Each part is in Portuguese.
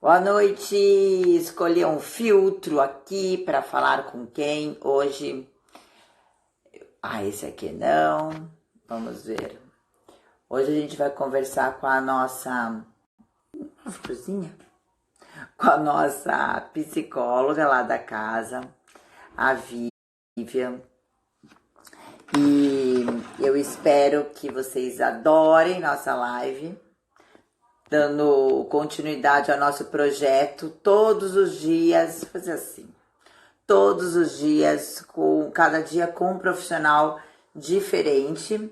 Boa noite! Escolhi um filtro aqui para falar com quem hoje. Esse aqui não. Vamos ver. Hoje a gente vai conversar com a nossa cozinha, com a nossa psicóloga lá da casa, a Vivian. E eu espero que vocês adorem nossa live, dando continuidade ao nosso projeto todos os dias, fazer assim, todos os dias, cada dia com um profissional diferente.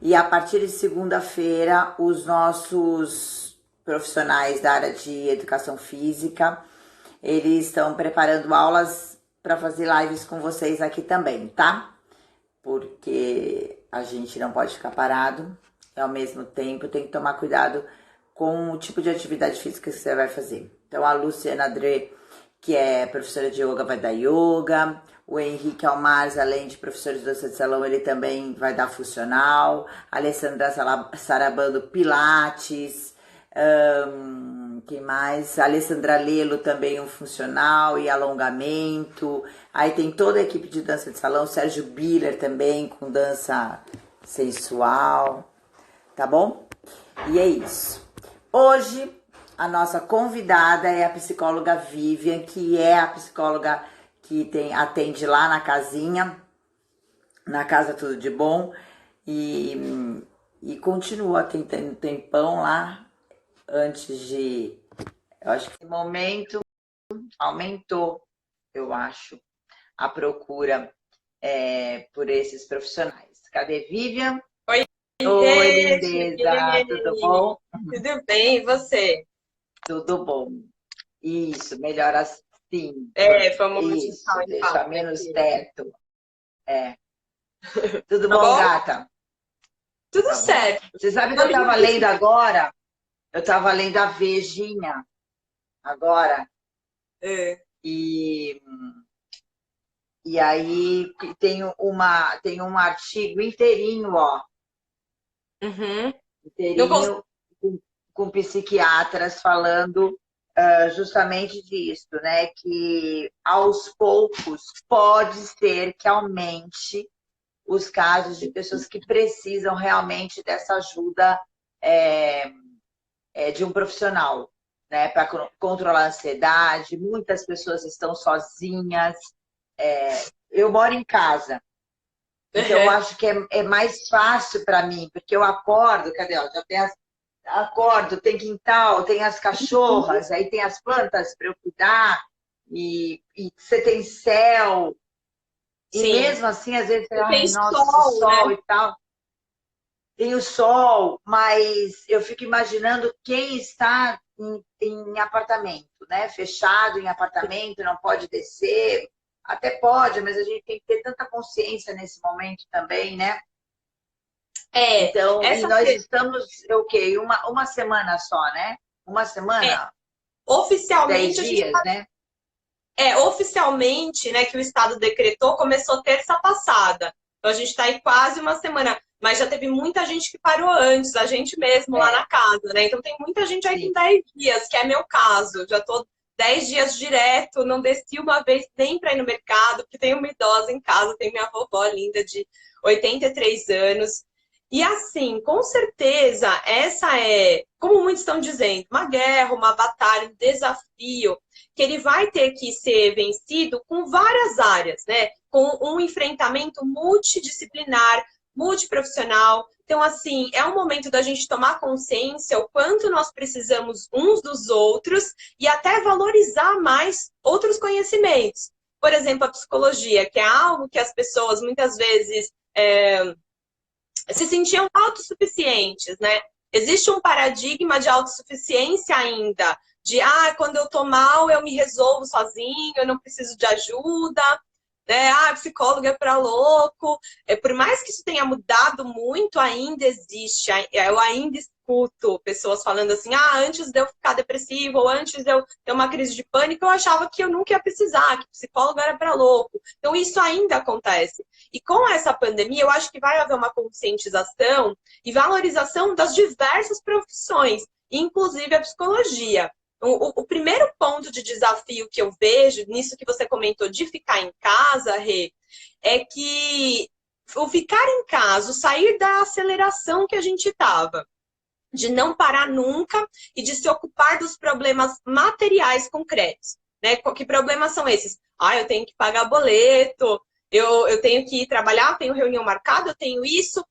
E a partir de segunda-feira, os nossos profissionais da área de educação física, eles estão preparando aulas para fazer lives com vocês aqui também, tá? Porque a gente não pode ficar parado e ao mesmo tempo tem que tomar cuidado com o tipo de atividade física que você vai fazer. Então a Luciana André, que é professora de yoga, vai dar yoga. O Henrique Almares, além de professor de dança de salão, ele também vai dar funcional. A Alessandra Sarabando, pilates. Quem mais? A Alessandra Lelo também um funcional e alongamento. Aí tem toda a equipe de dança de salão. Sérgio Biller também com dança sensual. Tá bom? E é isso. Hoje, a nossa convidada é a psicóloga Vivian, que é a psicóloga que atende lá na casinha, na Casa Tudo de Bom, e continua tentando um tempão lá, antes de... Eu acho que esse momento aumentou, eu acho, a procura por esses profissionais. Cadê Vivian? Oi, Oi, lindeza, tudo cheguei! bom? Tudo bem, e você? Tudo bom. Isso, melhor assim. Vamos Isso, descansar em paz deixar menos aqui. teto. É. Tudo Tá bom, bom? gata? Tudo Tá bom. certo. Você sabe que eu tava lendo agora? Eu tava lendo a Vejinha agora. É. E, e aí tem um artigo inteirinho, ó. Uhum. Não cons- Inteirinho com psiquiatras falando justamente disso, né? Que aos poucos pode ser que aumente os casos de pessoas que precisam realmente dessa ajuda de um profissional, né? Para controlar a ansiedade. Muitas pessoas estão sozinhas. Eu moro em casa, então eu Uhum. acho que é mais fácil para mim, porque eu acordo, cadê? Ó, já tem acordo, tem quintal, tem as cachorras, aí tem as plantas para eu cuidar, e você tem céu, e Sim. mesmo assim, às vezes, Tem ai, nossa, esse sol, sol né? e tal, tem o sol, mas eu fico imaginando quem está em apartamento, né? Fechado em apartamento, não pode descer, até pode, mas a gente tem que ter tanta consciência nesse momento também, né? É, Então, e essa nós estamos, o quê? Uma semana só, né? Uma é, semana? 10 oficialmente a gente dias, né? oficialmente, né, que o Estado decretou, começou terça passada. Então a gente está aí quase uma semana. Mas já teve muita gente que parou antes, a gente mesmo lá É, na casa, né? Então tem muita gente aí com sim. 10 dias, que é meu caso. Já tô 10 dias direto, não desci uma vez nem para ir no mercado, porque tem uma idosa em casa, tem minha vovó linda de 83 anos. E assim, com certeza, essa é, como muitos estão dizendo, uma guerra, uma batalha, um desafio que ele vai ter que ser vencido com várias áreas, né? Com um enfrentamento multidisciplinar, multiprofissional. Então, assim, é um momento da gente tomar consciência o quanto nós precisamos uns dos outros e até valorizar mais outros conhecimentos. Por exemplo, a psicologia, que é algo que as pessoas muitas vezes se sentiam autossuficientes, né? Existe um paradigma de autossuficiência ainda, de quando eu tô mal, eu me resolvo sozinho, eu não preciso de ajuda, né? Psicólogo é para louco. Por mais que isso tenha mudado muito, ainda existe. Eu ainda escuto pessoas falando assim, antes de eu ficar depressiva ou antes de eu ter uma crise de pânico, eu achava que eu nunca ia precisar, que psicólogo era para louco. Então isso ainda acontece. E com essa pandemia, eu acho que vai haver uma conscientização e valorização das diversas profissões, inclusive a psicologia. O primeiro ponto de desafio que eu vejo, nisso que você comentou de ficar em casa, Rê, é que o ficar em casa, o sair da aceleração que a gente estava, de não parar nunca e de se ocupar dos problemas materiais concretos. Né? Que problemas são esses? Ah, eu tenho que pagar boleto, eu tenho que ir trabalhar, eu tenho reunião marcada, eu tenho isso.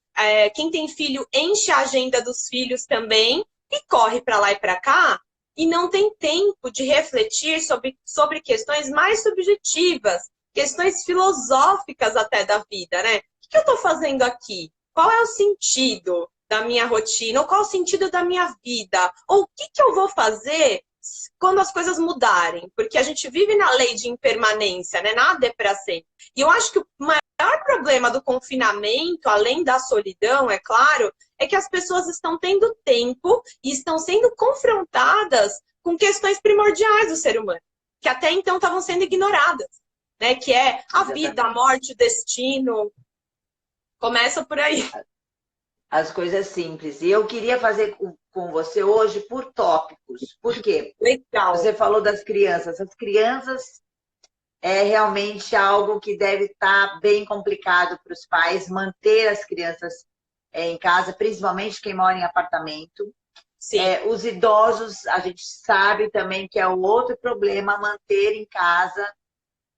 Quem tem filho enche a agenda dos filhos também e corre para lá e para cá e não tem tempo de refletir sobre questões mais subjetivas, questões filosóficas até da vida, né? O que eu estou fazendo aqui? Qual é o sentido da minha rotina? Ou qual o sentido da minha vida? Ou o que eu vou fazer quando as coisas mudarem? Porque a gente vive na lei de impermanência, né? Nada é para sempre. E eu acho que o maior problema do confinamento, além da solidão, é claro, é que as pessoas estão tendo tempo e estão sendo confrontadas com questões primordiais do ser humano, que até então estavam sendo ignoradas, né? Que é a vida, a morte, o destino. Começa por aí. As coisas simples. E eu queria fazer com você hoje por tópicos. Por quê? Legal. Você falou das crianças. As crianças é realmente algo que deve estar bem complicado para os pais manter as crianças em casa, principalmente quem mora em apartamento. Sim. Os idosos, a gente sabe também que é o outro problema manter em casa,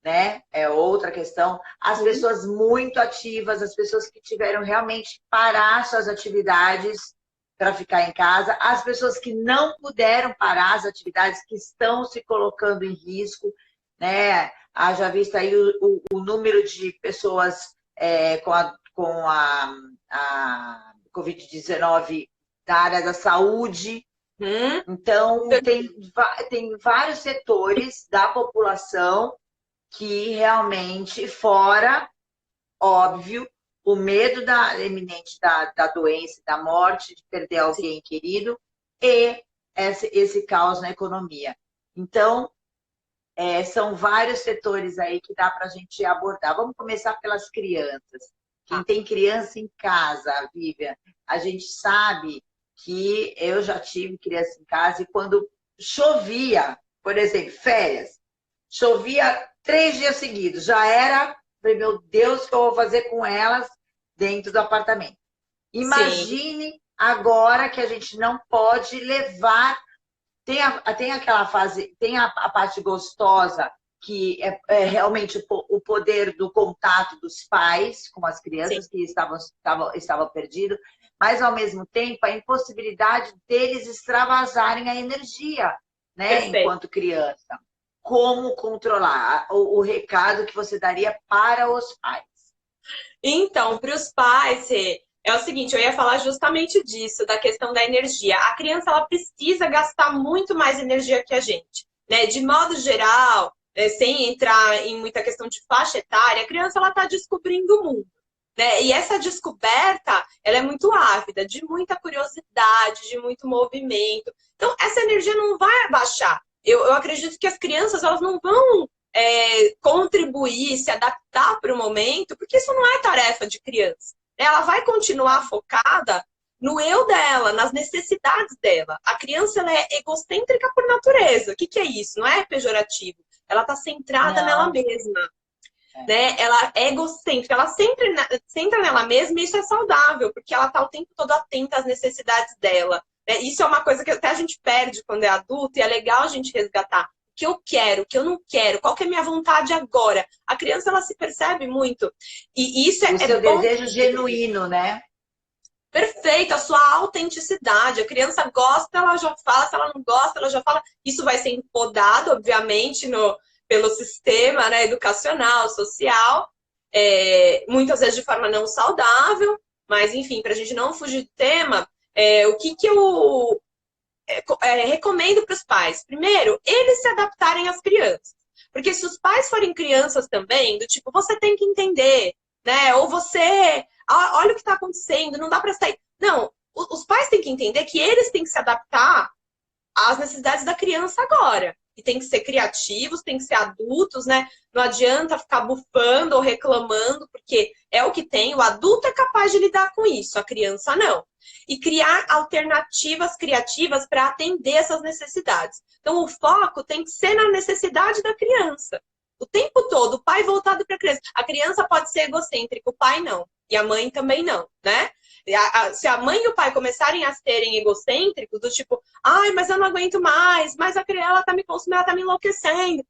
né? É outra questão. As pessoas muito ativas, as pessoas que tiveram realmente que parar suas atividades para ficar em casa, as pessoas que não puderam parar as atividades, que estão se colocando em risco, né? Haja visto aí o número de pessoas com a Covid-19 da área da saúde. Então, tem vários setores da população que realmente, fora, óbvio, o medo iminente da doença, da morte, de perder alguém querido, e esse caos na economia. Então, são vários setores aí que dá para a gente abordar. Vamos começar pelas crianças. Quem tem criança em casa, Vivian, a gente sabe que eu já tive criança em casa e quando chovia, por exemplo, férias, chovia 3 dias seguidos, já era, falei, meu Deus, o que eu vou fazer com elas dentro do apartamento? Imagine Sim. Agora que a gente não pode levar, tem aquela fase, tem a parte gostosa, que é realmente o poder do contato dos pais com as crianças Sim. que estavam perdidos, mas ao mesmo tempo a impossibilidade deles extravasarem a energia, né, Perfeito. Enquanto criança. Como controlar? O recado que você daria para os pais? Então, para os pais, é o seguinte, eu ia falar justamente disso, da questão da energia. A criança, ela precisa gastar muito mais energia que a gente, né? De modo geral, sem entrar em muita questão de faixa etária, a criança, ela está descobrindo o mundo, né? E essa descoberta, ela é muito ávida, de muita curiosidade, de muito movimento. Então, essa energia não vai abaixar. Eu acredito que as crianças, elas não vão contribuir, se adaptar para o momento, porque isso não é tarefa de criança. Ela vai continuar focada no eu dela, nas necessidades dela. A criança, ela é egocêntrica por natureza. O que é isso? Não é pejorativo. Ela está centrada nela mesma. Né? Ela é egocêntrica, ela sempre centra nela mesma e isso é saudável, porque ela está o tempo todo atenta às necessidades dela. Isso é uma coisa que até a gente perde quando é adulto e é legal a gente resgatar. O que eu quero, o que eu não quero, qual que é a minha vontade agora. A criança, ela se percebe muito. E isso o seu desejo genuíno, né? Perfeito, a sua autenticidade. A criança gosta, ela já fala. Se ela não gosta, ela já fala. Isso vai ser podado, obviamente, pelo sistema, né, educacional, social. Muitas vezes de forma não saudável. Mas, enfim, para a gente não fugir do tema... o que eu recomendo para os pais? Primeiro, eles se adaptarem às crianças. Porque se os pais forem crianças também, do tipo, você tem que entender, né? Ou você, olha o que está acontecendo, não dá para sair. Não, os pais têm que entender que eles têm que se adaptar às necessidades da criança agora. e tem que ser criativos, tem que ser adultos, né? Não adianta ficar bufando ou reclamando, porque é o que tem. O adulto é capaz de lidar com isso, a criança não. E criar alternativas criativas para atender essas necessidades. Então, o foco tem que ser na necessidade da criança. O tempo todo, o pai voltado para a criança. A criança pode ser egocêntrica, o pai não. E a mãe também não, né? Se a mãe e o pai começarem a serem egocêntricos, do tipo, ai, mas eu não aguento mais, mas a criança ela tá me consumindo, ela tá me enlouquecendo.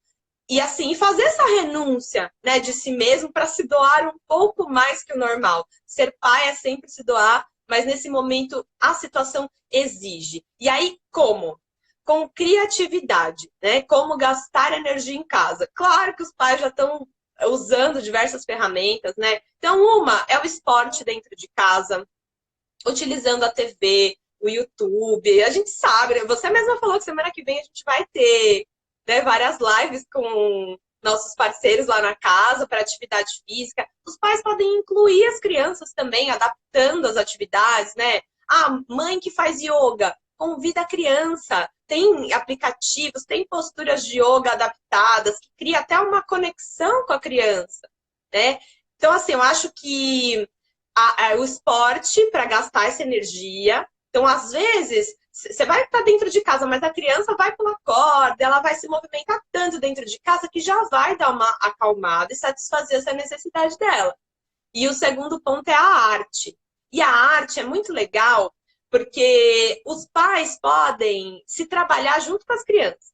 E assim, fazer essa renúncia, né, de si mesmo para se doar um pouco mais que o normal. Ser pai é sempre se doar, mas nesse momento a situação exige. E aí, como? Com criatividade, né? Como gastar energia em casa. Claro que os pais já estão usando diversas ferramentas, né? Então, uma é o esporte dentro de casa, utilizando a TV, o YouTube. A gente sabe, né? Você mesma falou que semana que vem a gente vai ter, né, várias lives com nossos parceiros lá na casa para atividade física. Os pais podem incluir as crianças também, adaptando as atividades, né? A mãe que faz yoga, convida a criança. Tem aplicativos, tem posturas de yoga adaptadas, que cria até uma conexão com a criança, né? Então, assim, eu acho que o esporte para gastar essa energia. Então, às vezes, você vai estar dentro de casa, mas a criança vai pular corda, ela vai se movimentar tanto dentro de casa que já vai dar uma acalmada e satisfazer essa necessidade dela. E o segundo ponto é a arte. E a arte é muito legal porque os pais podem se trabalhar junto com as crianças.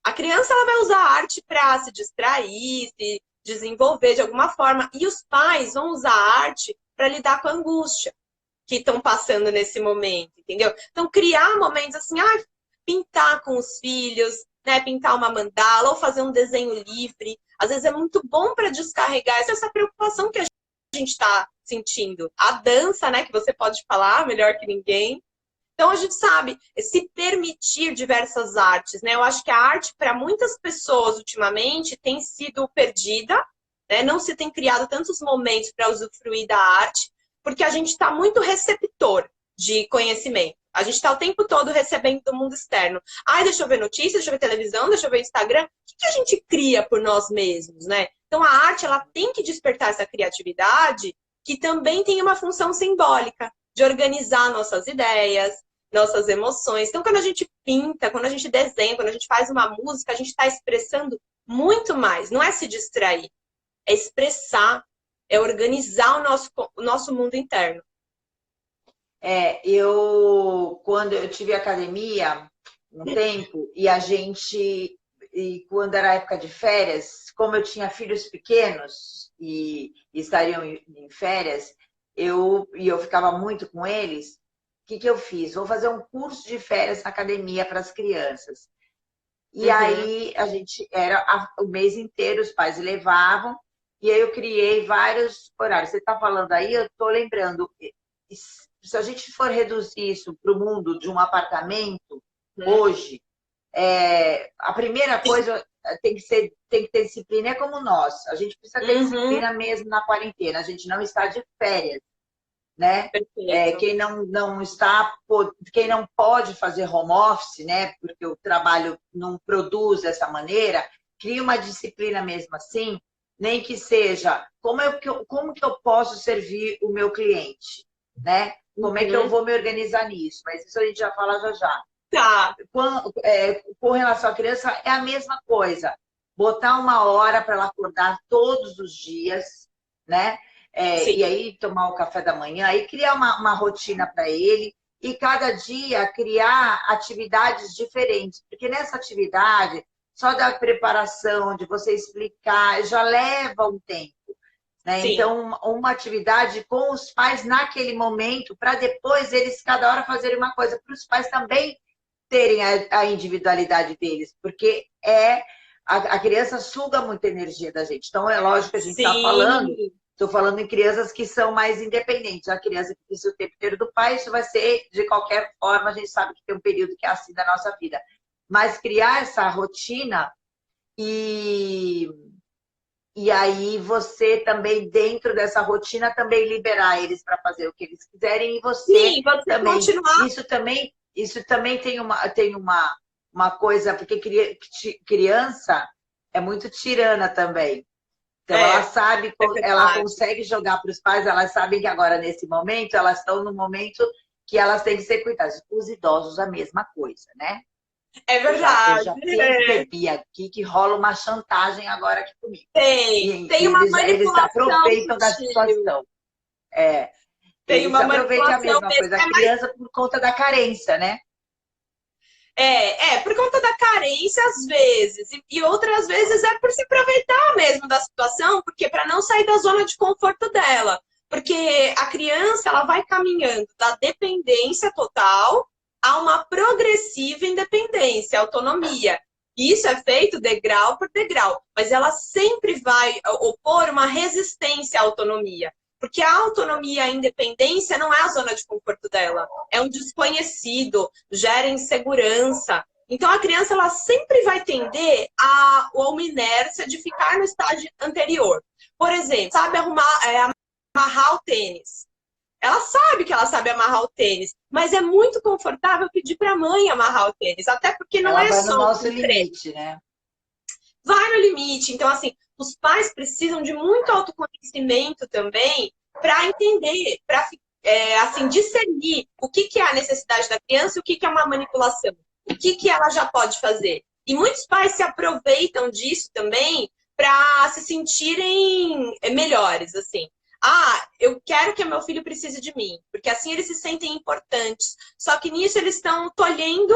A criança ela vai usar a arte para se distrair, se desenvolver de alguma forma, e os pais vão usar a arte para lidar com a angústia que estão passando nesse momento, entendeu? Então, criar momentos assim, pintar com os filhos, né? Pintar uma mandala ou fazer um desenho livre. Às vezes é muito bom para descarregar essa preocupação que a gente está sentindo. A dança, né? Que você pode falar melhor que ninguém. Então, a gente sabe se permitir diversas artes, né? Eu acho que a arte, para muitas pessoas, ultimamente, tem sido perdida, né? Não se tem criado tantos momentos para usufruir da arte, porque a gente está muito receptor de conhecimento. A gente está o tempo todo recebendo do mundo externo. Ai, deixa eu ver notícias, deixa eu ver televisão, deixa eu ver Instagram. O que a gente cria por nós mesmos, né? Então, a arte, ela tem que despertar essa criatividade, que também tem uma função simbólica de organizar nossas ideias, nossas emoções. Então, quando a gente pinta, quando a gente desenha, quando a gente faz uma música, a gente está expressando muito mais. Não é se distrair, é expressar, é organizar o nosso mundo interno. Quando eu tive academia um tempo, e quando era época de férias, como eu tinha filhos pequenos e estariam em férias, eu ficava muito com eles, o que eu fiz? Vou fazer um curso de férias na academia para as crianças. E aí o mês inteiro, os pais levavam, e aí eu criei vários horários. Você está falando aí, eu estou lembrando, se a gente for reduzir isso para o mundo de um apartamento, hoje, a primeira coisa tem que ter disciplina, é como nós. A gente precisa ter disciplina mesmo na quarentena. A gente não está de férias, né? Quem não pode fazer home office, né? Porque o trabalho não produz dessa maneira, cria uma disciplina mesmo assim, nem que seja como que eu posso servir o meu cliente, né? Como é que eu vou me organizar nisso? Mas isso a gente já fala já. Tá. Com relação à criança, é a mesma coisa. Botar uma hora para ela acordar todos os dias, né? E aí tomar o café da manhã, aí criar uma rotina para ele e cada dia criar atividades diferentes. Porque nessa atividade, só da preparação, de você explicar, já leva um tempo. Né? Então, uma atividade com os pais naquele momento, para depois eles cada hora fazerem uma coisa, para os pais também terem a individualidade deles, porque a criança suga muita energia da gente. Então, é lógico que a gente está falando, estou falando em crianças que são mais independentes. A criança que precisa o tempo inteiro do pai, isso vai ser de qualquer forma, a gente sabe que tem um período que é assim da nossa vida. Mas criar essa rotina e aí você também, dentro dessa rotina, também liberar eles para fazer o que eles quiserem e você também. Continuar. Isso também tem uma coisa, porque criança é muito tirana também. Então, ela sabe, ela consegue jogar para os pais, elas sabem que agora, nesse momento, elas estão no momento que elas têm que ser cuidadas. Os idosos, a mesma coisa, né? É Eu verdade. já percebi aqui que rola uma chantagem agora aqui comigo. Tem E uma eles se manipulação aproveitam da sutil. situação. É, Tem eles se uma aproveitam a manipulação mesma mesmo. coisa, a criança por conta da carência, né? Por conta da carência, às vezes, e outras vezes é por se aproveitar mesmo da situação, porque para não sair da zona de conforto dela. Porque a criança ela vai caminhando da dependência total a uma progressiva independência, autonomia. Isso é feito degrau por degrau, mas ela sempre vai opor uma resistência à autonomia. Porque a autonomia e a independência não é a zona de conforto dela, é um desconhecido, gera insegurança. Então a criança ela sempre vai tender a uma inércia de ficar no estágio anterior. Por exemplo, sabe amarrar o tênis. Ela sabe que ela sabe amarrar o tênis, mas é muito confortável pedir para a mãe amarrar o tênis, até porque não Ela é vai no só nosso um treino. limite, né? Vai no limite. Então, assim, os pais precisam de muito autoconhecimento também para entender, para assim, discernir o que é a necessidade da criança e o que é uma manipulação. O que ela já pode fazer. E muitos pais se aproveitam disso também para se sentirem melhores, assim. Ah, eu quero que meu filho precise de mim, porque assim eles se sentem importantes. Só que nisso eles estão tolhendo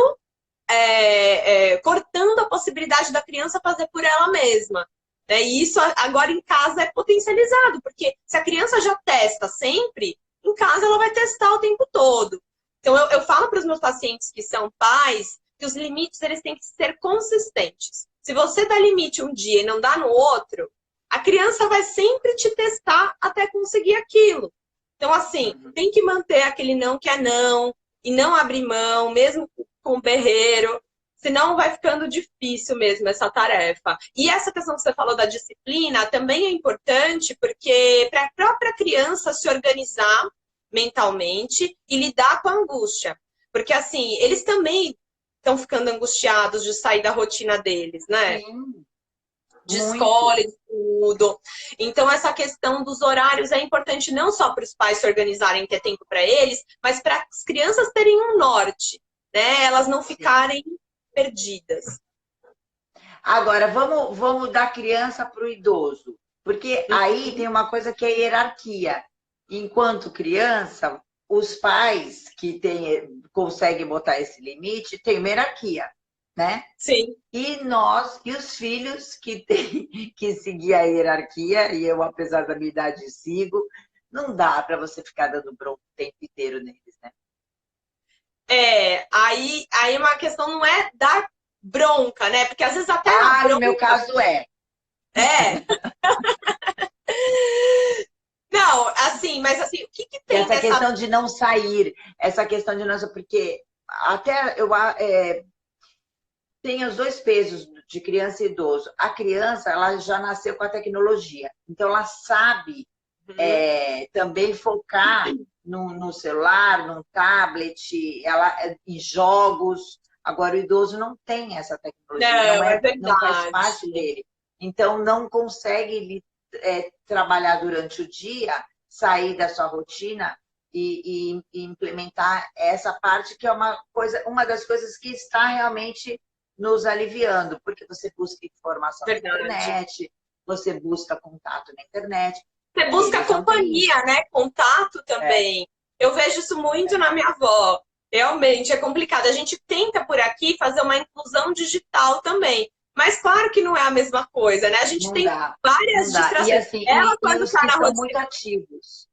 cortando a possibilidade da criança fazer por ela mesma. E isso agora em casa é potencializado, porque se a criança já testa sempre, em casa ela vai testar o tempo todo. Então eu falo para os meus pacientes que são pais que os limites eles têm que ser consistentes. Se você dá limite um dia e não dá no outro, a criança vai sempre te testar até conseguir aquilo. Então, assim, tem que manter aquele não que é não, e não abrir mão, mesmo com o berreiro, senão vai ficando difícil mesmo essa tarefa. E essa questão que você falou da disciplina também é importante, porque para a própria criança se organizar mentalmente e lidar com a angústia. Porque, assim, eles também estão ficando angustiados de sair da rotina deles, né? Sim, De muito. escola, e tudo. Então, essa questão dos horários é importante não só para os pais se organizarem e ter tempo para eles, mas para as crianças terem um norte, né? Elas não ficarem perdidas. Agora, vamos da criança para o idoso, porque aí tem uma coisa que é hierarquia. Enquanto criança, os pais que conseguem botar esse limite têm uma hierarquia, né? Sim. E nós, e os filhos que têm que seguir a hierarquia, e eu, apesar da minha idade, sigo, não dá para você ficar dando bronca o tempo inteiro neles, né? Aí uma questão não é dar bronca, né? Porque às vezes até na bronca... no meu caso é. É. Não, assim, mas assim, o que tem Essa dessa... questão de não sair, essa questão de não... Porque até eu tem os dois pesos de criança e idoso. A criança, ela já nasceu com a tecnologia, então ela sabe também focar no celular, no tablet, em jogos. Agora, o idoso não tem essa tecnologia, não faz parte dele. Então, não consegue trabalhar durante o dia, sair da sua rotina e implementar essa parte que é uma das coisas que está realmente nos aliviando, porque você busca informação na internet, você busca contato na internet. Você busca companhia, né? Contato também. Eu vejo isso muito na minha avó. Realmente é complicado. A gente tenta por aqui fazer uma inclusão digital também. Mas claro que não é a mesma coisa, né? A gente tem várias distrações. E assim, ela, quando os que são muito ativos.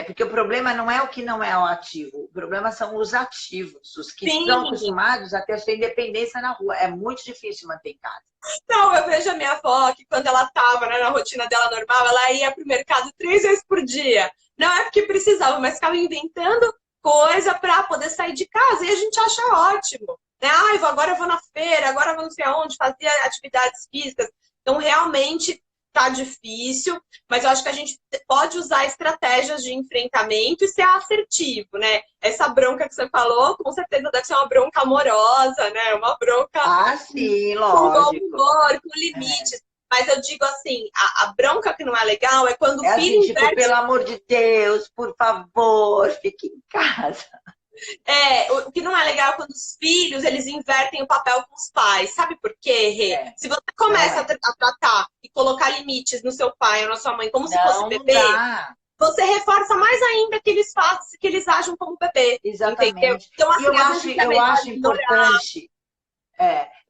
Porque o problema não é o que não é o ativo, o problema são os ativos, os que estão acostumados a ter a sua independência na rua. É muito difícil manter em casa. Não, eu vejo a minha avó que quando ela estava na rotina dela normal, ela ia para o mercado 3 vezes por dia. Não é porque precisava, mas ficava inventando coisa para poder sair de casa. E a gente acha ótimo. Né? Agora eu vou na feira, agora eu vou não sei aonde, fazia atividades físicas. Então, realmente, tá difícil, mas eu acho que a gente pode usar estratégias de enfrentamento e ser assertivo, né? Essa bronca que você falou, com certeza deve ser uma bronca amorosa, né? Uma bronca Ah, sim, com bom lógico. humor, com É. limites. Mas eu digo assim, a bronca que não é legal é quando o É assim, filho tipo, inverte. pelo amor de Deus, por favor, fique em casa. O que não é legal é quando os filhos, eles invertem o papel com os pais. Sabe por quê, Rê? É, Se você não começa é. a tratar e colocar limites no seu pai ou na sua mãe como se fosse Não, não bebê, dá. você reforça mais ainda que eles façam, que eles ajam como bebê, entendeu? Exatamente. Então, E assim, eu às acho, vezes é eu melhor acho ignorar. importante,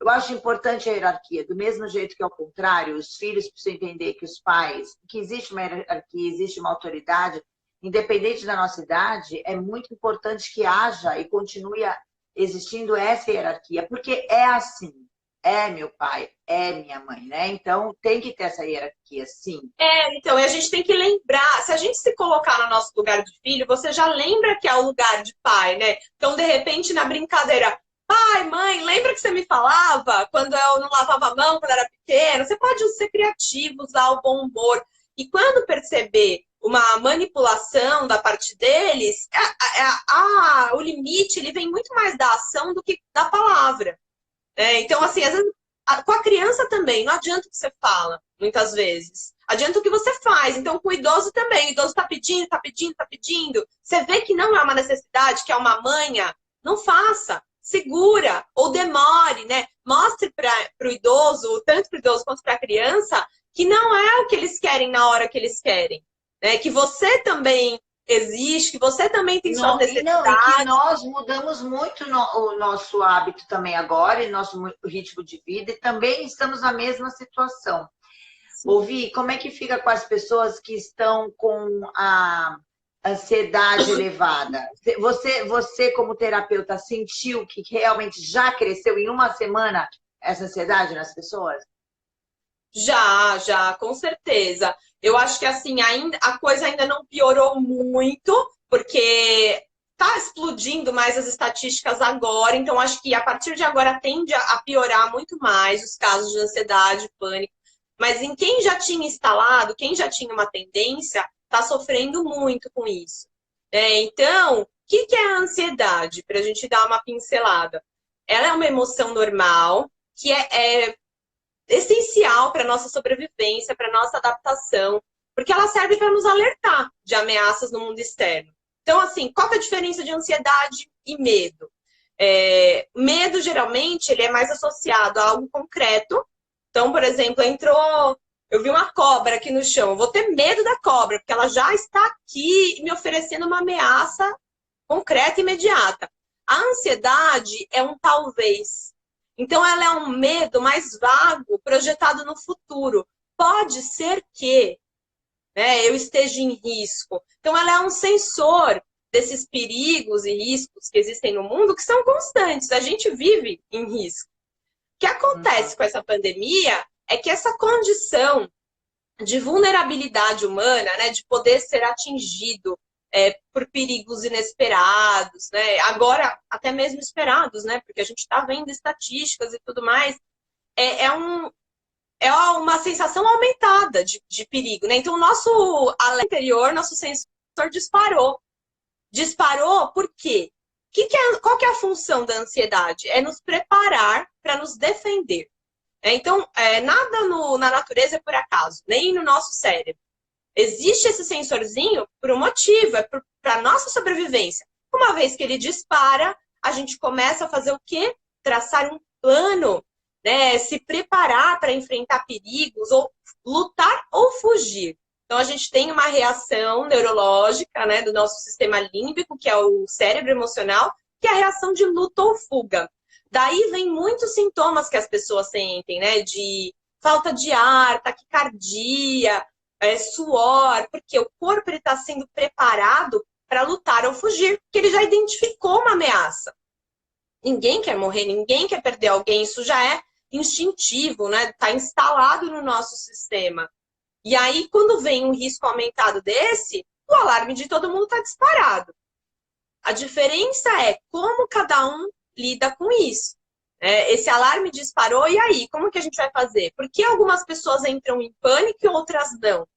eu acho importante a hierarquia, do mesmo jeito que ao contrário, os filhos precisam entender que os pais, que existe uma hierarquia, existe uma autoridade, independente da nossa idade, é muito importante que haja e continue existindo essa hierarquia, porque é assim, é meu pai, é minha mãe, né? Então tem que ter essa hierarquia, sim. Então, e a gente tem que lembrar, se a gente se colocar no nosso lugar de filho, você já lembra que é o lugar de pai, né? Então, de repente, na brincadeira, pai, mãe, lembra que você me falava quando eu não lavava a mão quando era pequeno? Você pode ser criativo, usar o bom humor. E quando perceber uma manipulação da parte deles, o limite ele vem muito mais da ação do que da palavra. Então, assim, às vezes, com a criança também, não adianta o que você fala, muitas vezes. Adianta o que você faz. Então, com o idoso também. O idoso está pedindo, está pedindo, está pedindo. Você vê que não é uma necessidade, que é uma manha, não faça. Segura ou demore, né? Mostre para o idoso, tanto para o idoso quanto para a criança, que não é o que eles querem na hora que eles querem. Né? Que você também existe, que você também tem suas E não, e que necessidades. nós mudamos muito o nosso hábito também agora, e nosso ritmo de vida, e também estamos na mesma situação. Ouvi, como é que fica com as pessoas que estão com a ansiedade elevada? Você como terapeuta, sentiu que realmente já cresceu em uma semana essa ansiedade nas pessoas? Já, com certeza. Eu acho que assim, ainda a coisa ainda não piorou muito, porque tá explodindo mais as estatísticas agora, então acho que a partir de agora tende a piorar muito mais os casos de ansiedade, pânico. Mas em quem já tinha instalado, quem já tinha uma tendência, está sofrendo muito com isso. Então, o que é a ansiedade? Para a gente dar uma pincelada. Ela é uma emoção normal, que é essencial para a nossa sobrevivência, para a nossa adaptação, porque ela serve para nos alertar de ameaças no mundo externo. Então, assim, qual que é a diferença de ansiedade e medo? Medo, geralmente, ele é mais associado a algo concreto. Então, por exemplo, eu vi uma cobra aqui no chão, eu vou ter medo da cobra, porque ela já está aqui me oferecendo uma ameaça concreta e imediata. A ansiedade é um talvez. Então, ela é um medo mais vago, projetado no futuro. Pode ser que, né, eu esteja em risco. Então, ela é um sensor desses perigos e riscos que existem no mundo que são constantes. A gente vive em risco. O que acontece com essa pandemia é que essa condição de vulnerabilidade humana, né, de poder ser atingido por perigos inesperados, né, agora até mesmo esperados, né, porque a gente está vendo estatísticas e tudo mais, é, é, um, é uma sensação aumentada de perigo, né? Então, o nosso alerta anterior, nosso sensor disparou. Disparou por quê? Qual que é a função da ansiedade? É nos preparar para nos defender. Então, nada na natureza é por acaso, nem no nosso cérebro. Existe esse sensorzinho por um motivo, é para a nossa sobrevivência. Uma vez que ele dispara, a gente começa a fazer o quê? Traçar um plano, né? Se preparar para enfrentar perigos, ou lutar ou fugir. Então, a gente tem uma reação neurológica, né, do nosso sistema límbico, que é o cérebro emocional, que é a reação de luta ou fuga. Daí vem muitos sintomas que as pessoas sentem, né? De falta de ar, taquicardia, suor, porque o corpo está sendo preparado para lutar ou fugir, porque ele já identificou uma ameaça. Ninguém quer morrer, ninguém quer perder alguém, isso já é instintivo, né? Está instalado no nosso sistema. E aí, quando vem um risco aumentado desse, o alarme de todo mundo está disparado. A diferença é como cada um lida com isso. Esse alarme disparou, e aí? Como que a gente vai fazer? Por que algumas pessoas entram em pânico e outras não?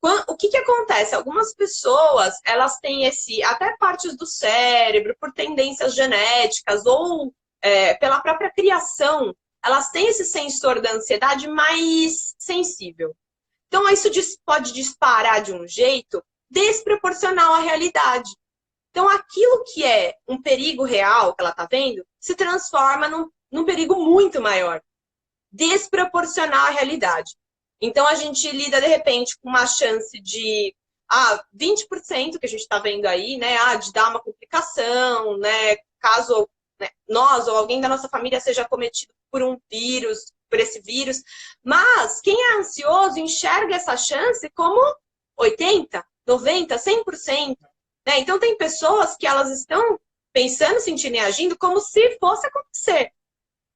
O que acontece? Algumas pessoas, elas têm até partes do cérebro, por tendências genéticas ou pela própria criação, elas têm esse sensor da ansiedade mais sensível. Então, isso pode disparar de um jeito desproporcional à realidade. Então, aquilo que é um perigo real que ela está vendo, se transforma num perigo muito maior, desproporcional à realidade. Então, a gente lida, de repente, com uma chance de 20% que a gente está vendo aí, né? De dar uma complicação, né? Caso nós ou alguém da nossa família seja cometido por um vírus, por esse vírus. Mas quem é ansioso enxerga essa chance como 80%, 90%, 100%. Né? Então, tem pessoas que elas estão pensando, sentindo e agindo como se fosse acontecer.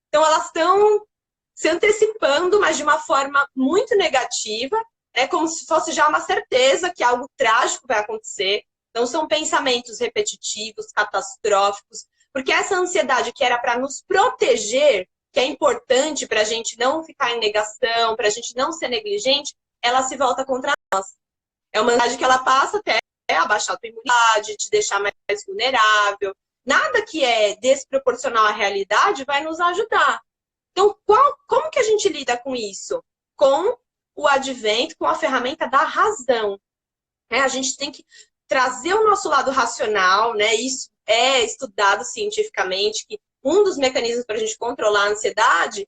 Então, elas estão se antecipando, mas de uma forma muito negativa, como se fosse já uma certeza que algo trágico vai acontecer. Então, são pensamentos repetitivos, catastróficos, porque essa ansiedade que era para nos proteger, que é importante para a gente não ficar em negação, para a gente não ser negligente, ela se volta contra nós. É uma ansiedade que ela passa até abaixar a tua imunidade, te deixar mais vulnerável. Nada que é desproporcional à realidade vai nos ajudar. Então, como que a gente lida com isso? Com o advento, com a ferramenta da razão. A gente tem que trazer o nosso lado racional, né? Isso é estudado cientificamente, que um dos mecanismos para a gente controlar a ansiedade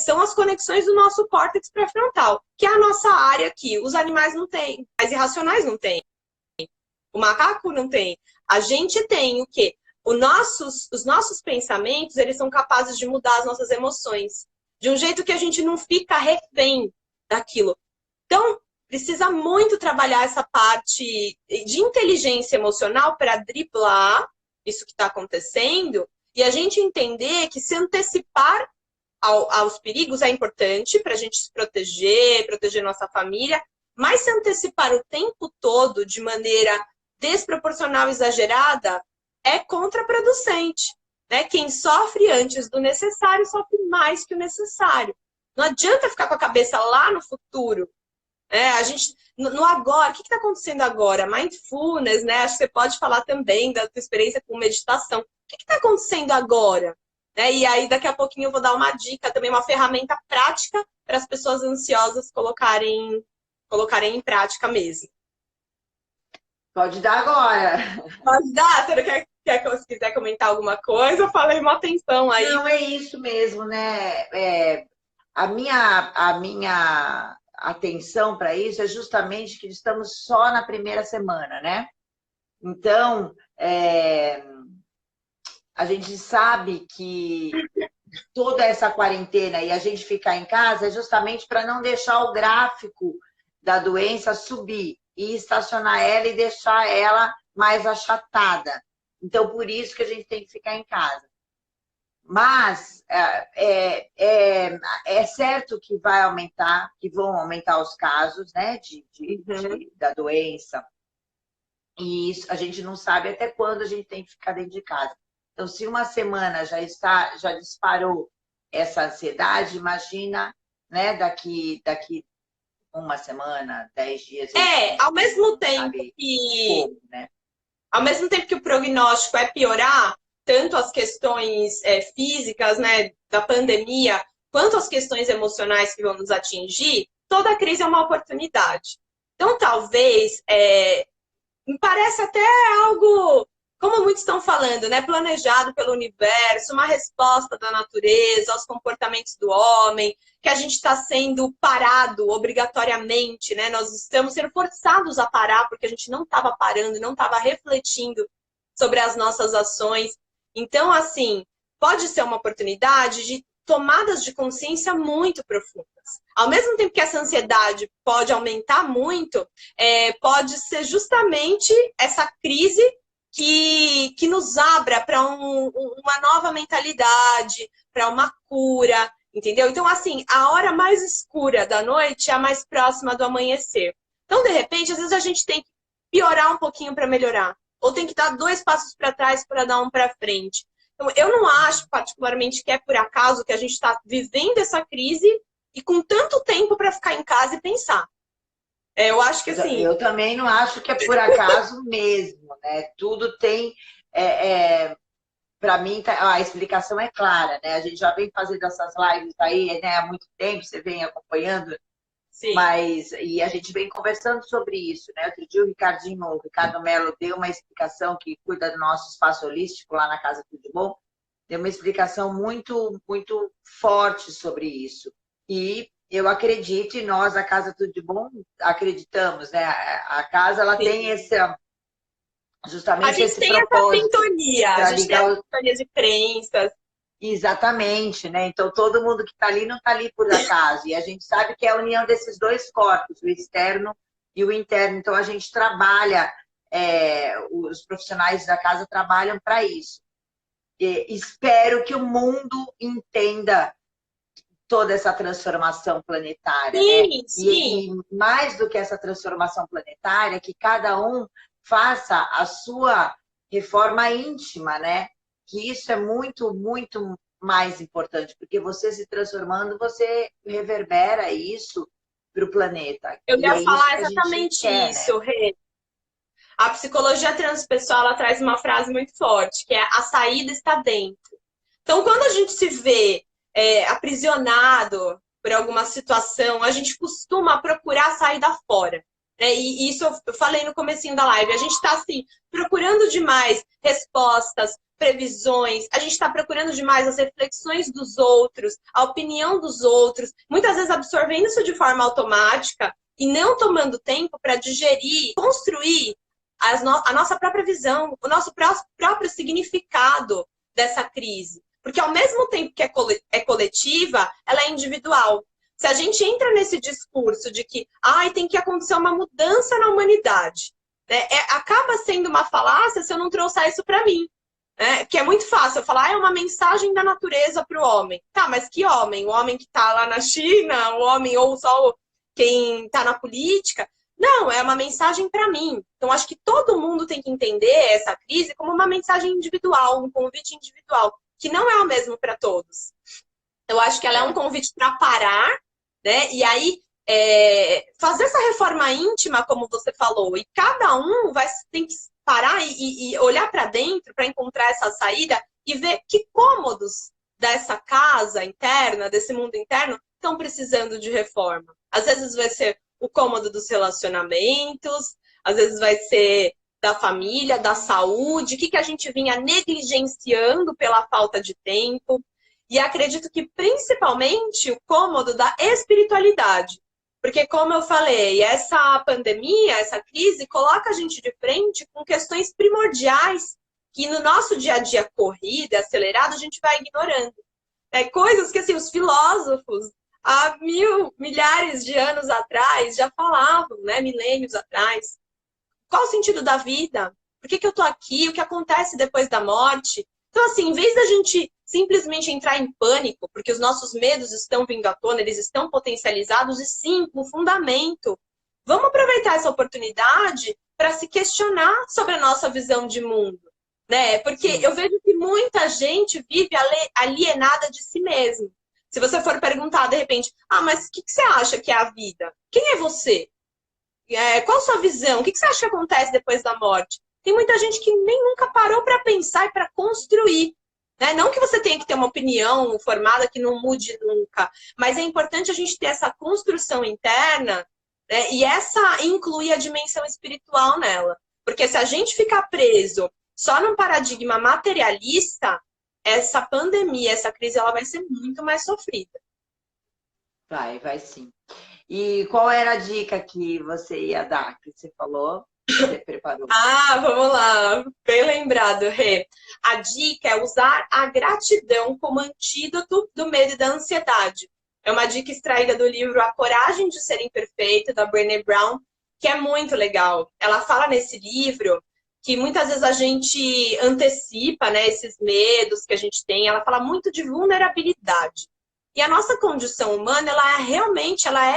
são as conexões do nosso córtex pré-frontal, que é a nossa área que os animais não têm, as irracionais não têm, o macaco não tem. A gente tem o quê? Os nossos pensamentos, eles são capazes de mudar as nossas emoções, de um jeito que a gente não fica refém daquilo. Então, precisa muito trabalhar essa parte de inteligência emocional para driblar isso que está acontecendo e a gente entender que se antecipar aos perigos é importante para a gente se proteger nossa família, mas se antecipar o tempo todo de maneira desproporcional, exagerada, é contraproducente. Né? Quem sofre antes do necessário sofre mais que o necessário. Não adianta ficar com a cabeça lá no futuro. A gente, no agora, o que está acontecendo agora? Mindfulness, né? Acho que você pode falar também da sua experiência com meditação. O que está acontecendo agora? E aí, daqui a pouquinho, eu vou dar uma dica, também uma ferramenta prática para as pessoas ansiosas colocarem em prática mesmo. Pode dar agora. Pode dar? Você se quiser comentar alguma coisa, eu falei uma atenção aí. Não, é isso mesmo, né? A minha atenção para isso é justamente que estamos só na primeira semana, né? Então, a gente sabe que toda essa quarentena e a gente ficar em casa é justamente para não deixar o gráfico da doença subir e estacionar ela e deixar ela mais achatada. Então, por isso que a gente tem que ficar em casa. Mas é certo que vai aumentar, que vão aumentar os casos, né, da doença. E isso, a gente não sabe até quando a gente tem que ficar dentro de casa. Então, se uma semana já disparou essa ansiedade, imagina, né, daqui uma semana, 10 dias. Ao mesmo tempo que como, né? Ao mesmo tempo que o prognóstico é piorar, tanto as questões físicas, né, da pandemia, quanto as questões emocionais que vão nos atingir, toda crise é uma oportunidade. Então, talvez, me parece até algo, como muitos estão falando, né, planejado pelo universo, uma resposta da natureza aos comportamentos do homem, que a gente está sendo parado obrigatoriamente, né? Nós estamos sendo forçados a parar porque a gente não estava parando, não estava refletindo sobre as nossas ações. Então, assim, pode ser uma oportunidade de tomadas de consciência muito profundas. Ao mesmo tempo que essa ansiedade pode aumentar muito, pode ser justamente essa crise que nos abra para uma nova mentalidade, para uma cura, entendeu? Então, assim, a hora mais escura da noite é a mais próxima do amanhecer. Então, de repente, às vezes a gente tem que piorar um pouquinho para melhorar. Ou tem que dar 2 passos para trás para dar um para frente. Então, eu não acho particularmente que é por acaso que a gente está vivendo essa crise e com tanto tempo para ficar em casa e pensar. Eu acho que assim. Eu também não acho que é por acaso mesmo, né? Tudo tem. Para mim, a explicação é clara, né? A gente já vem fazendo essas lives aí, né, há muito tempo, você vem acompanhando, Sim. e a gente vem conversando sobre isso, né? Outro dia o Ricardo Mello deu uma explicação, que cuida do nosso espaço holístico lá na Casa Tudo de Bom, deu uma explicação muito, muito forte sobre isso. E eu acredito, e nós, a Casa Tudo de Bom, acreditamos, né? A casa, ela tem Sim. esse, A justamente gente esse tem essa propósito sintonia, a para gente tem essa ligar. sintonia de crenças. Exatamente, né? Então todo mundo que está ali não está ali por acaso. E a gente sabe que é a união desses dois corpos, o externo e o interno. Então a gente trabalha, os profissionais da casa trabalham para isso. E espero que o mundo entenda toda essa transformação planetária, né? Sim, sim. E mais do que essa transformação planetária, que cada um faça a sua reforma íntima, né? Que isso é muito, muito mais importante, porque você se transformando, você reverbera isso para o planeta. Eu E ia é isso falar que a gente exatamente quer, né? isso, Rê. A psicologia transpessoal ela traz uma frase muito forte, que é a saída está dentro. Então, quando a gente se vê aprisionado por alguma situação, a gente costuma procurar sair da fora. Né? E isso eu falei no comecinho da live. A gente está assim, procurando demais respostas, previsões, a gente está procurando demais as reflexões dos outros, a opinião dos outros, muitas vezes absorvendo isso de forma automática e não tomando tempo para digerir, construir a nossa própria visão, o nosso próprio significado dessa crise. Porque ao mesmo tempo que é coletiva, ela é individual. Se a gente entra nesse discurso de que tem que acontecer uma mudança na humanidade, né, acaba sendo uma falácia se eu não trouxer isso para mim. Né? Que é muito fácil eu falar, é uma mensagem da natureza para o homem. Tá, mas que homem? O homem que está lá na China, o homem ou só quem está na política? Não, é uma mensagem para mim. Então, acho que todo mundo tem que entender essa crise como uma mensagem individual, um convite individual, que não é o mesmo para todos. Eu acho que ela é um convite para parar, né? E aí fazer essa reforma íntima, como você falou, e cada um tem que parar e olhar para dentro para encontrar essa saída e ver que cômodos dessa casa interna, desse mundo interno, estão precisando de reforma. Às vezes vai ser o cômodo dos relacionamentos, às vezes vai ser da família, da saúde, o que a gente vinha negligenciando pela falta de tempo. E acredito que principalmente o cômodo da espiritualidade. Porque, como eu falei, essa pandemia, essa crise, coloca a gente de frente com questões primordiais que no nosso dia a dia corrido, acelerado, a gente vai ignorando. Coisas que assim, os filósofos há milhares de anos atrás já falavam, né? Milênios atrás. Qual o sentido da vida? Por que eu estou aqui? O que acontece depois da morte? Então, assim, em vez da gente simplesmente entrar em pânico, porque os nossos medos estão vindo à tona, eles estão potencializados, e sim, com fundamento. Vamos aproveitar essa oportunidade para se questionar sobre a nossa visão de mundo. Né? Porque sim, eu vejo que muita gente vive alienada de si mesmo. Se você for perguntar, de repente, mas o que você acha que é a vida? Quem é você? Qual a sua visão? O que você acha que acontece depois da morte? Tem muita gente que nem nunca parou para pensar e para construir. Né? Não que você tenha que ter uma opinião formada que não mude nunca, mas é importante a gente ter essa construção interna, né? E essa incluir a dimensão espiritual nela. Porque se a gente ficar preso só num paradigma materialista, essa pandemia, essa crise, ela vai ser muito mais sofrida. Vai sim. E qual era a dica que você ia dar, que você falou, que você preparou? Vamos lá, bem lembrado, Rê. A dica é usar a gratidão como antídoto do medo e da ansiedade. É uma dica extraída do livro A Coragem de Ser Imperfeito, da Brené Brown, que é muito legal. Ela fala nesse livro que muitas vezes a gente antecipa, né, esses medos que a gente tem. Ela fala muito de vulnerabilidade. E a nossa condição humana, ela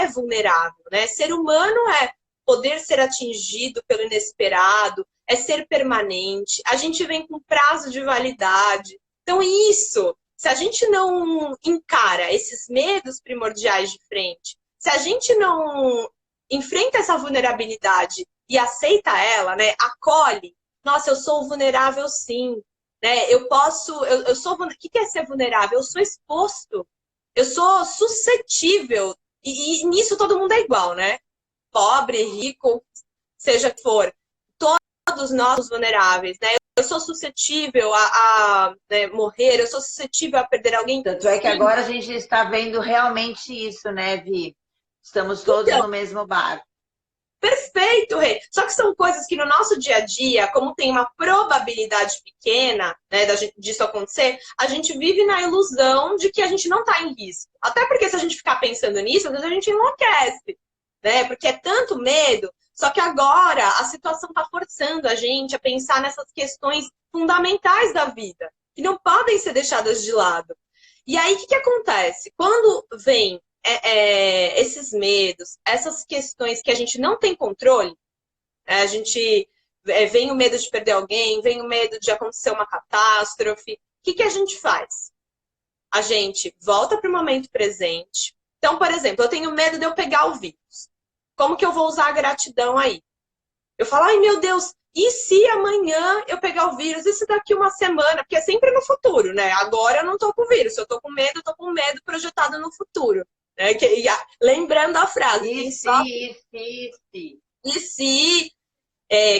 é vulnerável, né? Ser humano é poder ser atingido pelo inesperado, é ser permanente. A gente vem com prazo de validade. Então, isso, se a gente não encara esses medos primordiais de frente, se a gente não enfrenta essa vulnerabilidade e aceita ela, né? Acolhe. Nossa, eu sou vulnerável, sim. Né? Eu sou. O que é ser vulnerável? Eu sou exposto. Eu sou suscetível. E nisso todo mundo é igual, né? Pobre, rico, seja que for. Todos nós somos vulneráveis, né? Eu sou suscetível né, morrer, eu sou suscetível a perder alguém. Tanto é que agora a gente está vendo realmente isso, né, Vi? Estamos todos Então, no mesmo barco. perfeito, Rê. Só que são coisas que no nosso dia a dia, como tem uma probabilidade pequena, né, disso acontecer, a gente vive na ilusão de que a gente não está em risco. Até porque se a gente ficar pensando nisso, às vezes a gente enlouquece, né? Porque é tanto medo. Só que agora a situação está forçando a gente a pensar nessas questões fundamentais da vida, que não podem ser deixadas de lado. E aí, o que acontece? Quando vem esses medos, essas questões que a gente não tem controle, a gente vem o medo de perder alguém, vem o medo de acontecer uma catástrofe, o que a gente faz? A gente volta para o momento presente. Então, por exemplo, eu tenho medo de eu pegar o vírus. Como que eu vou usar a gratidão aí? Eu falo, ai meu Deus, e se amanhã eu pegar o vírus? E se daqui uma semana? Porque é sempre no futuro, né? Agora eu não tô com vírus. Se eu tô com medo, eu tô com medo projetado no futuro. Né? Lembrando a frase, e se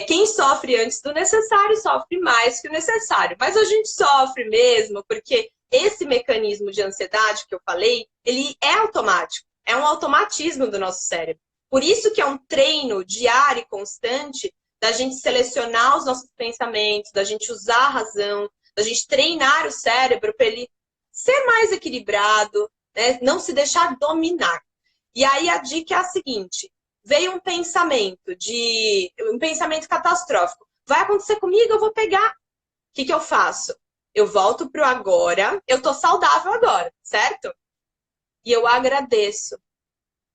quem sofre antes do necessário sofre mais que o necessário. Mas a gente sofre mesmo porque esse mecanismo de ansiedade que eu falei, ele é automático. É um automatismo do nosso cérebro. Por isso que é um treino diário e constante da gente selecionar os nossos pensamentos, da gente usar a razão, da gente treinar o cérebro para ele ser mais equilibrado, né? Não se deixar dominar. E aí a dica é a seguinte: veio um pensamento catastrófico. Vai acontecer comigo, eu vou pegar. O que eu faço? Eu volto pro agora, eu tô saudável agora, certo? E eu agradeço.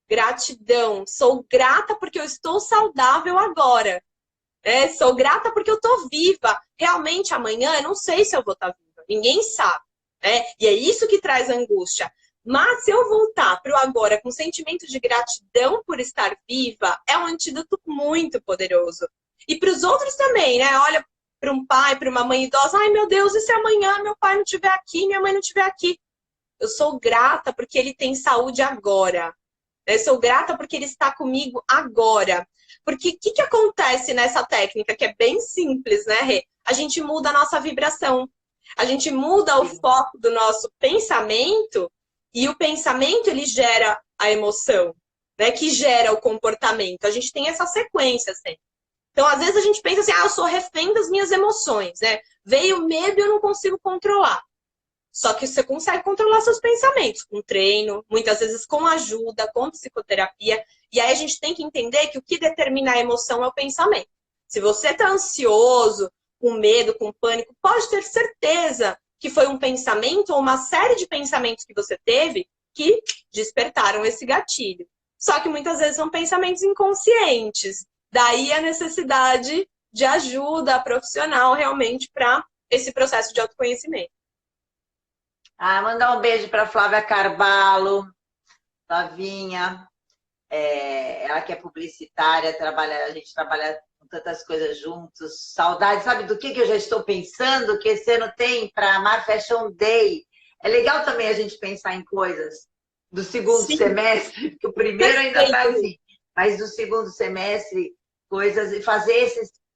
Gratidão. Sou grata porque eu estou saudável agora. Sou grata porque eu tô viva. Realmente, amanhã, eu não sei se eu vou estar viva. Ninguém sabe. E é isso que traz angústia. Mas se eu voltar para o agora com sentimento de gratidão por estar viva, é um antídoto muito poderoso. E para os outros também, né? Olha para um pai, para uma mãe idosa, ai meu Deus, e se amanhã meu pai não estiver aqui, minha mãe não estiver aqui? Eu sou grata porque ele tem saúde agora. Eu sou grata porque ele está comigo agora. Porque o que acontece nessa técnica, que é bem simples, né, Rê? A gente muda a nossa vibração. A gente muda o foco do nosso pensamento e o pensamento, ele gera a emoção, né? Que gera o comportamento. A gente tem essa sequência sempre. Então, às vezes a gente pensa assim, eu sou refém das minhas emoções, né? Veio medo e eu não consigo controlar. Só que você consegue controlar seus pensamentos com treino, muitas vezes com ajuda, com psicoterapia. E aí a gente tem que entender que o que determina a emoção é o pensamento. Se você está ansioso, com medo, com pânico, pode ter certeza que foi um pensamento ou uma série de pensamentos que você teve que despertaram esse gatilho. Só que muitas vezes são pensamentos inconscientes. Daí a necessidade de ajuda profissional realmente para esse processo de autoconhecimento. Mandar um beijo para Flávia Carvalho, Flavinha. Ela que é publicitária, a gente trabalha com tantas coisas juntos. Saudade, sabe do que eu já estou pensando? Que esse ano tem para Amar Fashion Day. É legal também a gente pensar em coisas do segundo semestre, porque o primeiro ainda está assim, mas do segundo semestre, coisas, e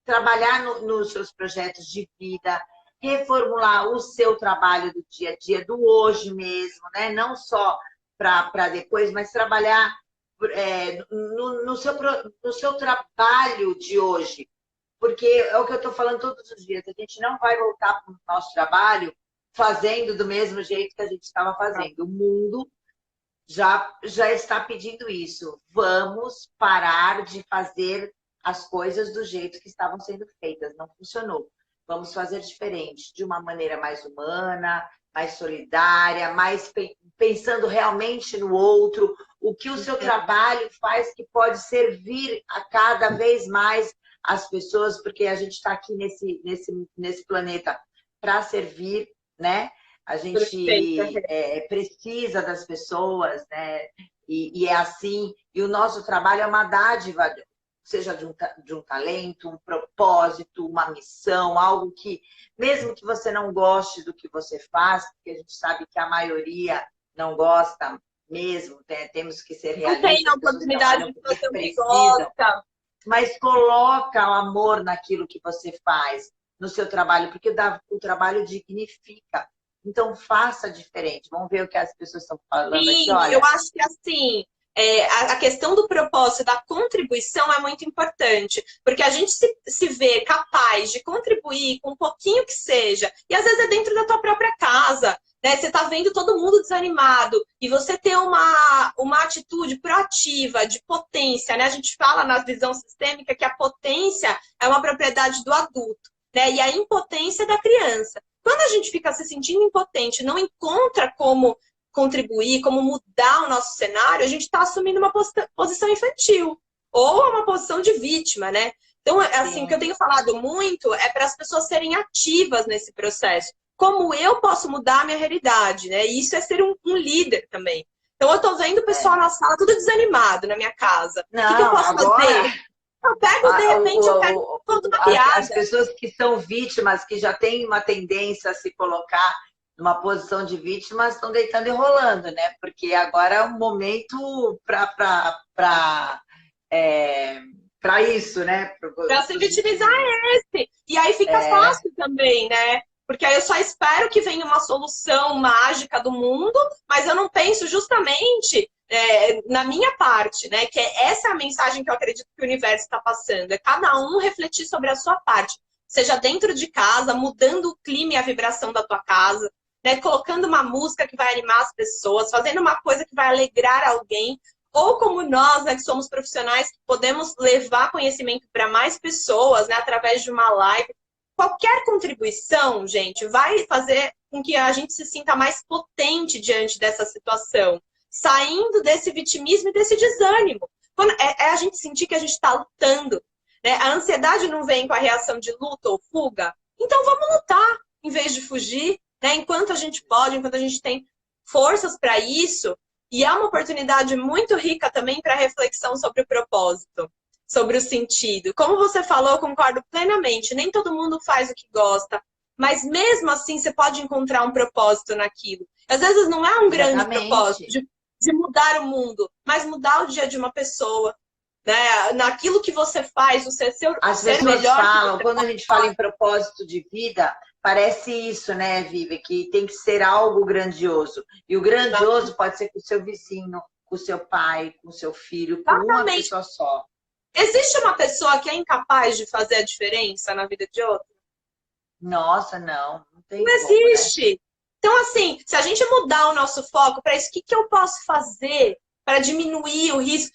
trabalhar nos seus projetos de vida, reformular o seu trabalho do dia a dia, do hoje mesmo, né? Não só para depois, mas trabalhar no seu trabalho de hoje. Porque é o que eu estou falando todos os dias, a gente não vai voltar para o nosso trabalho fazendo do mesmo jeito que a gente estava fazendo. O mundo já está pedindo isso. Vamos parar de fazer as coisas do jeito que estavam sendo feitas. Não funcionou. Vamos fazer diferente, de uma maneira mais humana, mais solidária, mais pensando realmente no outro, o que o seu trabalho faz que pode servir a cada vez mais as pessoas, porque a gente está aqui nesse planeta para servir, né? A Perfeito. gente precisa das pessoas, né? E é assim. E o nosso trabalho é uma dádiva, seja de um talento, um propósito, uma missão, algo que, mesmo que você não goste do que você faz, porque a gente sabe que a maioria não gosta mesmo, né? Temos que ser Não tem a realistas, as pessoas oportunidade trabalham de porque fazer o que precisam, gosta. mas coloca o amor naquilo que você faz, no seu trabalho, porque o trabalho dignifica. Então, faça diferente. Vamos ver o que as pessoas estão falando aqui. Sim, eu Olha, acho que assim, a questão do propósito, da contribuição é muito importante, porque a gente se vê capaz de contribuir com um pouquinho que seja, e às vezes é dentro da tua própria casa, né? Você tá vendo todo mundo desanimado, e você ter uma atitude proativa, de potência, né? A gente fala na visão sistêmica que a potência é uma propriedade do adulto, né? E a impotência é da criança. Quando a gente fica se sentindo impotente, não encontra como contribuir, como mudar o nosso cenário, a gente está assumindo uma posição infantil ou uma posição de vítima, né? Então, assim, o que eu sim, tenho falado muito é para as pessoas serem ativas nesse processo. Como eu posso mudar a minha realidade, né? E isso é ser um líder também. Então, eu estou vendo o pessoal é. na sala tudo desanimado na minha casa. O que eu Não, posso agora fazer? Eu pego, de repente, eu pego e conto uma as piada. pessoas que são vítimas, que já têm uma tendência a se colocar numa posição de vítima, estão deitando e rolando, né? Porque agora é um momento para isso, né? Para se A gente, vitimizar é esse. E aí fica é, fácil também, né? Porque aí eu só espero que venha uma solução mágica do mundo, mas eu não penso justamente na minha parte, né? Que essa é a mensagem que eu acredito que o universo está passando. É cada um refletir sobre a sua parte. Seja dentro de casa, mudando o clima e a vibração da tua casa, né? Colocando uma música que vai animar as pessoas, fazendo uma coisa que vai alegrar alguém, ou como nós, né, que somos profissionais, que podemos levar conhecimento para mais pessoas, né, através de uma live. Qualquer contribuição, gente, vai fazer com que a gente se sinta mais potente diante dessa situação, saindo desse vitimismo e desse desânimo. Quando a gente sentir que a gente está lutando, né? A ansiedade não vem com a reação de luta ou fuga, então vamos lutar em vez de fugir, né? Enquanto a gente pode, enquanto a gente tem forças para isso, e é uma oportunidade muito rica também para reflexão sobre o propósito, sobre o sentido. Como você falou, eu concordo plenamente. Nem todo mundo faz o que gosta, mas mesmo assim você pode encontrar um propósito naquilo. Às vezes não é um grande propósito exatamente. de mudar o mundo, mas mudar o dia de uma pessoa. Né? Naquilo que você faz, você As ser pessoas melhor que falam, você quando a pode. gente fala em propósito de vida, parece isso, né, Vivi? Que tem que ser algo grandioso. E o grandioso pode ser com o seu vizinho, com o seu pai, com o seu filho, com uma Exatamente. pessoa só. Existe uma pessoa que é incapaz de fazer a diferença na vida de outra? Nossa, não tem Não como, né? existe. Então, assim, se a gente mudar o nosso foco para isso, o que eu posso fazer para diminuir o risco?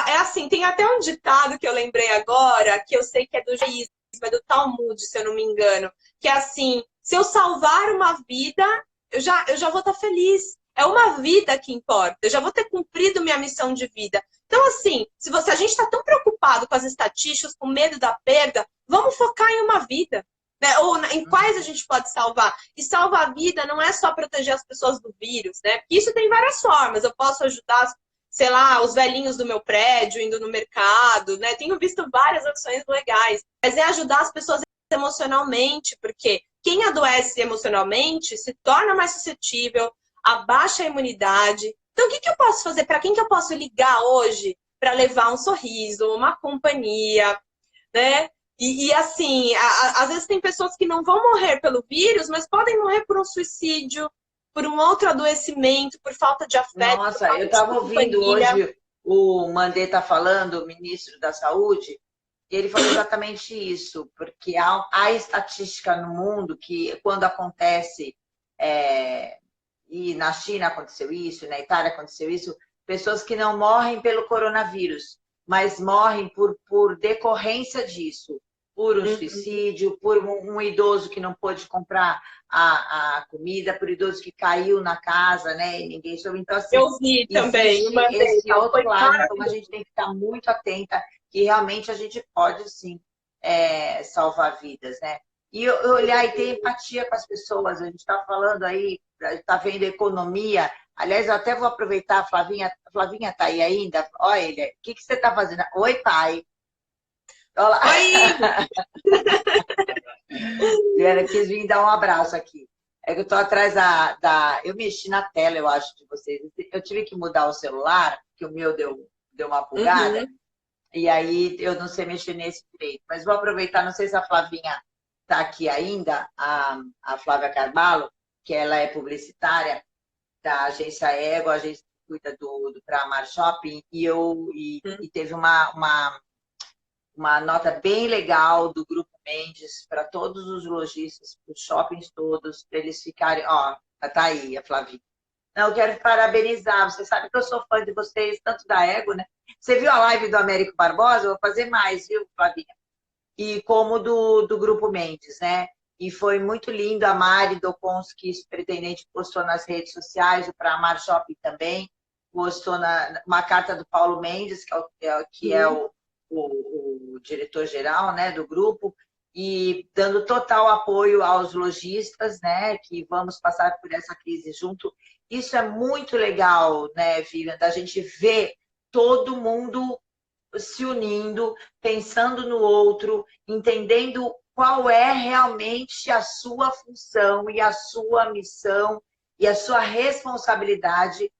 É assim, tem até um ditado que eu lembrei agora, que eu sei que é do judaísmo, é do Talmud, se eu não me engano, que é assim, se eu salvar uma vida, eu já vou estar feliz. É uma vida que importa. Eu já vou ter cumprido minha missão de vida. Então, assim, se a gente está tão preocupado com as estatísticas, com medo da perda, vamos focar em uma vida. Né? Ou em quais a gente pode salvar. E salvar a vida não é só proteger as pessoas do vírus, né? Porque isso tem várias formas. Eu posso ajudar, sei lá, os velhinhos do meu prédio, indo no mercado, né? Tenho visto várias ações legais. Mas é ajudar as pessoas emocionalmente, porque quem adoece emocionalmente se torna mais suscetível, abaixa a imunidade. Então, o que eu posso fazer? Para quem que eu posso ligar hoje para levar um sorriso, uma companhia, né? E assim, às vezes tem pessoas que não vão morrer pelo vírus, mas podem morrer por um suicídio, por um outro adoecimento, por falta de afeto, por Nossa, eu falta de estava ouvindo companhia. hoje o Mandetta falando, o ministro da Saúde, e ele falou exatamente isso, porque há estatística no mundo que quando acontece, e na China aconteceu isso, na Itália aconteceu isso, pessoas que não morrem pelo coronavírus, mas morrem por decorrência disso, por um Uhum. suicídio, por um idoso que não pôde comprar a comida, por idoso que caiu na casa, né? E ninguém soube. Então, assim, Eu vi também, existe o Mandetta, esse outro foi lado, então a maravilhoso. gente tem que estar muito atenta que realmente a gente pode sim salvar vidas, né? E eu olhar e ter empatia com as pessoas. A gente está falando aí, está vendo economia. Aliás, eu até vou aproveitar, a Flavinha está aí ainda. Olha ele, o que você está fazendo? Oi, pai. Olá. Oi! Diana quis vir dar um abraço aqui. É que eu estou atrás Eu mexi na tela, eu acho, de vocês. Eu tive que mudar o celular, que o meu deu uma bugada. Uhum. E aí eu não sei mexer nesse direito. Mas vou aproveitar, não sei se a Flavinha está aqui ainda, a Flávia Carvalho, que ela é publicitária da agência Ego, a agência que cuida do Praamar Shopping, e teve uma nota bem legal do Grupo Mendes para todos os lojistas, para os shoppings todos, para eles ficarem... Ó, tá aí a Flavinha. Não, eu quero parabenizar. Você sabe que eu sou fã de vocês, tanto da Ego, né? Você viu a live do Américo Barbosa? Eu vou fazer mais, viu, Flavinha? E como do Grupo Mendes, né? E foi muito lindo. A Mari Dokonski, pretendente, postou nas redes sociais, o Praamar Shopping também, postou uma carta do Paulo Mendes, que é o diretor-geral, né, do grupo, e dando total apoio aos lojistas, né, que vamos passar por essa crise junto. Isso é muito legal, né, Vivian, da gente ver todo mundo se unindo, pensando no outro, entendendo qual é realmente a sua função e a sua missão e a sua responsabilidade,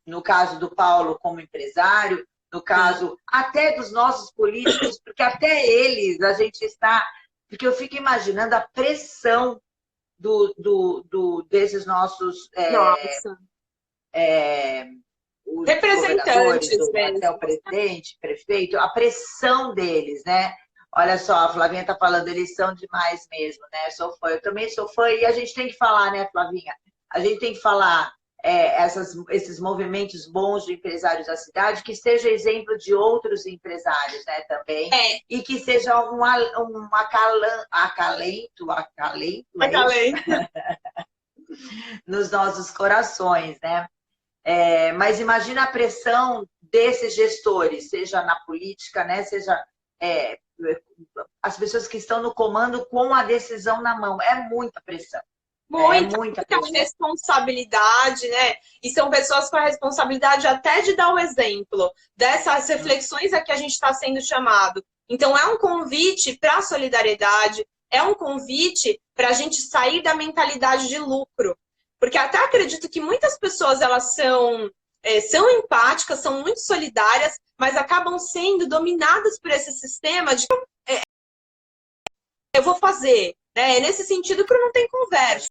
no caso do Paulo como empresário, no caso até dos nossos políticos, porque até eles a gente está... Porque eu fico imaginando a pressão desses nossos... Nossa. Os governadores, Representantes até o mesmo. presidente, prefeito, a pressão deles, né? Olha só, a Flavinha está falando, eles são demais mesmo, né? Sou fã, eu também sou fã, e a gente tem que falar, né, Flavinha? A gente tem que falar esses movimentos bons de empresários da cidade, que seja exemplo de outros empresários, né, também, e que seja um acalento, é isso? Nos nossos corações, né? Mas imagina a pressão desses gestores, seja na política, né? Seja as pessoas que estão no comando com a decisão na mão. É muita pressão. Muita responsabilidade, né? E são pessoas com a responsabilidade até de dar o exemplo dessas reflexões a que a gente está sendo chamado. Então, é um convite para a solidariedade, é um convite para a gente sair da mentalidade de lucro. Porque até acredito que muitas pessoas elas são empáticas, são muito solidárias, mas acabam sendo dominadas por esse sistema de eu vou fazer. Nesse sentido que não tem conversa.